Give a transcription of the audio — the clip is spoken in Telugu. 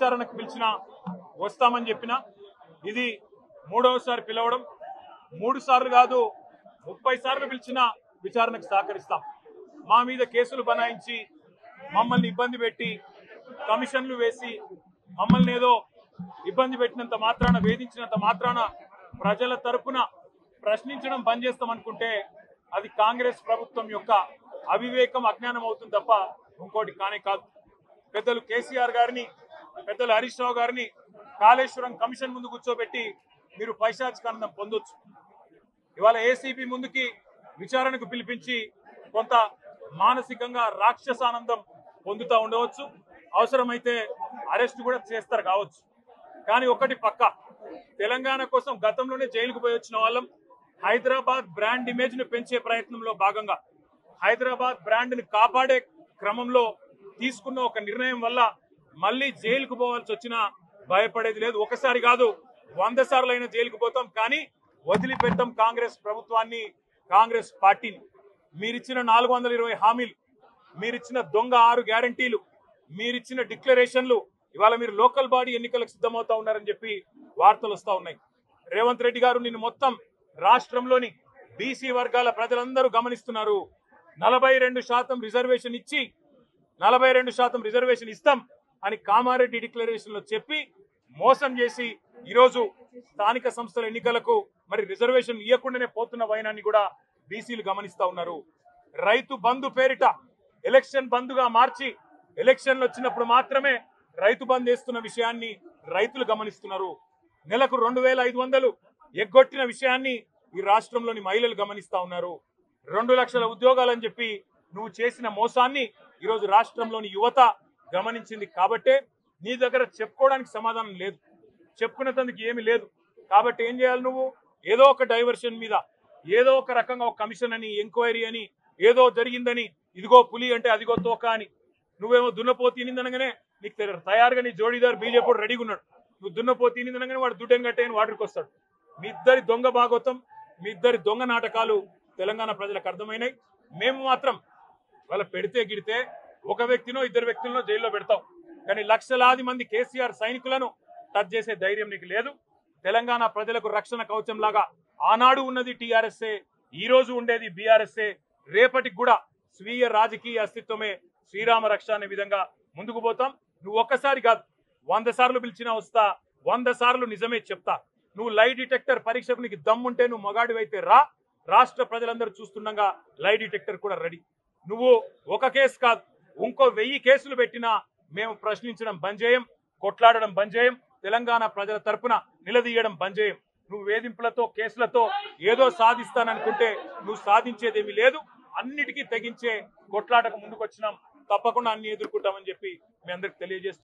విచారణకు పిలిచినా వస్తామని చెప్పినా ఇది మూడవసారి పిలవడం 3 సార్లు కాదు 30 సార్లు పిలిచినా విచారణకు సహకరిస్తాం. మా మీద కేసులు బనాయించి మమ్మల్ని ఇబ్బంది పెట్టి కమిషన్లు వేసి మమ్మల్ని ఏదో ఇబ్బంది పెట్టినంత మాత్రాన వేధించినంత మాత్రాన ప్రజల తరపున ప్రశ్నించడం బంద్ చేస్తామనుకుంటే అది కాంగ్రెస్ ప్రభుత్వం యొక్క అవివేకం అజ్ఞానం అవుతుంది తప్ప ఇంకోటి కానే కాదు. పెద్దలు కేసీఆర్ గారిని పెద్దలు హరీష్ రావు గారిని కాళేశ్వరం కమిషన్ ముందు కూర్చోబెట్టి మీరు పైశాచికానందం పొందొచ్చు. ఇవాళ ఏసీబీ ముందుకి విచారణకు పిలిపించి కొంత మానసికంగా రాక్షసానందం పొందుతూ ఉండవచ్చు. అవసరమైతే అరెస్ట్ కూడా చేస్తారు కావచ్చు. కానీ ఒకటి పక్క తెలంగాణ కోసం గతంలోనే జైలుకు పోయి వచ్చిన వాళ్ళం. హైదరాబాద్ బ్రాండ్ ఇమేజ్ ను పెంచే ప్రయత్నంలో భాగంగా హైదరాబాద్ బ్రాండ్ ని కాపాడే క్రమంలో తీసుకున్న ఒక నిర్ణయం వల్ల మళ్ళీ జైలుకు పోవాల్సి వచ్చినా భయపడేది లేదు. ఒకసారి కాదు 100 సార్లు అయినా జైలుకు పోతాం, కానీ వదిలిపెట్టాం కాంగ్రెస్ ప్రభుత్వాన్ని, కాంగ్రెస్ పార్టీని. మీరిచ్చిన 420 హామీలు, మీరిచ్చిన దొంగ 6 గ్యారంటీలు, మీరిచ్చిన డిక్లరేషన్లు ఇవాళ మీరు లోకల్ బాడీ ఎన్నికలకు సిద్ధమవుతా ఉన్నారని చెప్పి వార్తలు వస్తా ఉన్నాయి. రేవంత్ రెడ్డి గారు నిన్ను మొత్తం రాష్ట్రంలోని బీసీ వర్గాల ప్రజలందరూ గమనిస్తున్నారు. 42% రిజర్వేషన్ ఇచ్చి 42% రిజర్వేషన్ ఇస్తాం అని కామారెడ్డి డిక్లరేషన్ లో చెప్పి మోసం చేసి ఈరోజు స్థానిక సంస్థల ఎన్నికలకు మరి రిజర్వేషన్ ఇవ్వకుండానే పోతున్న వైనాన్ని కూడా బీసీలు గమనిస్తా ఉన్నారు. రైతు బంధు పేరిట ఎలక్షన్ బంధుగా మార్చి ఎలక్షన్లు వచ్చినప్పుడు మాత్రమే రైతు బంధు వేస్తున్న విషయాన్ని రైతులు గమనిస్తున్నారు. నెలకు 2500 ఎగ్గొట్టిన విషయాన్ని ఈ రాష్ట్రంలోని మహిళలు గమనిస్తా ఉన్నారు. 2 లక్షల ఉద్యోగాలని చెప్పి నువ్వు చేసిన మోసాన్ని ఈరోజు రాష్ట్రంలోని యువత గమనించింది. కాబట్టే నీ దగ్గర చెప్పుకోవడానికి సమాధానం లేదు, చెప్పుకునేందుకు ఏమీ లేదు. కాబట్టి ఏం చేయాలి? నువ్వు ఏదో ఒక డైవర్షన్ మీద ఏదో ఒక రకంగా ఒక కమిషన్ అని, ఎంక్వైరీ అని, ఏదో జరిగిందని, ఇదిగో పులి అంటే అదిగో తోక అని, నువ్వేమో దున్నపోతు తినిందనగానే నీకు తయారుగా నీ జోడీదారు బీజేపీ రెడీగా ఉన్నాడు. నువ్వు దున్నపోతు తినిందనగానే వాడు దుడ్డం కట్టేయని వాడికి వస్తాడు. మీ ఇద్దరి దొంగ భాగవతం, మీ ఇద్దరి దొంగ నాటకాలు తెలంగాణ ప్రజలకు అర్థమైనాయి. మేము మాత్రం వాళ్ళ పెడితే గిడితే ఒక వ్యక్తినో 2 వ్యక్తులను జైల్లో పెడతాం, కానీ లక్షలాది మంది కేసీఆర్ సైనికులను టచ్ చేసే ధైర్యం నీకు లేదు. తెలంగాణ ప్రజలకు రక్షణ కవచం లాగా ఆనాడు ఉన్నది టీఆర్ఎస్ఏ, ఈ రోజు ఉండేది బీఆర్ఎస్ఏ, రేపటికి కూడా స్వీయ రాజకీయ అస్తిత్వమే శ్రీరామ రక్ష అనే విధంగా ముందుకు పోతాం. నువ్వు ఒక్కసారి కాదు 100 సార్లు పిలిచినా వస్తా, 100 సార్లు నిజమే చెప్తా. నువ్వు లై డిటెక్టర్ పరీక్షకు నీకు దమ్ముంటే నువ్వు మగాడివైతే రా, రాష్ట్ర ప్రజలందరూ చూస్తుండగా లై డిటెక్టర్ కూడా రెడీ. నువ్వు ఒక కేసు కాదు ఇంకో 1000 కేసులు పెట్టినా మేము ప్రశ్నించడం బంద్ చేయం, కొట్లాడడం బంద్ చేయం, తెలంగాణ ప్రజల తరపున నిలదీయడం బంద్ చేయం. నువ్వు వేధింపులతో కేసులతో ఏదో సాధిస్తాననుకుంటే నువ్వు సాధించేదేమీ లేదు. అన్నిటికీ తెగించే కొట్లాటకు ముందుకు వచ్చినాం, తప్పకుండా అన్ని ఎదుర్కొంటామని చెప్పి మీ అందరికి తెలియజేస్తున్నాం.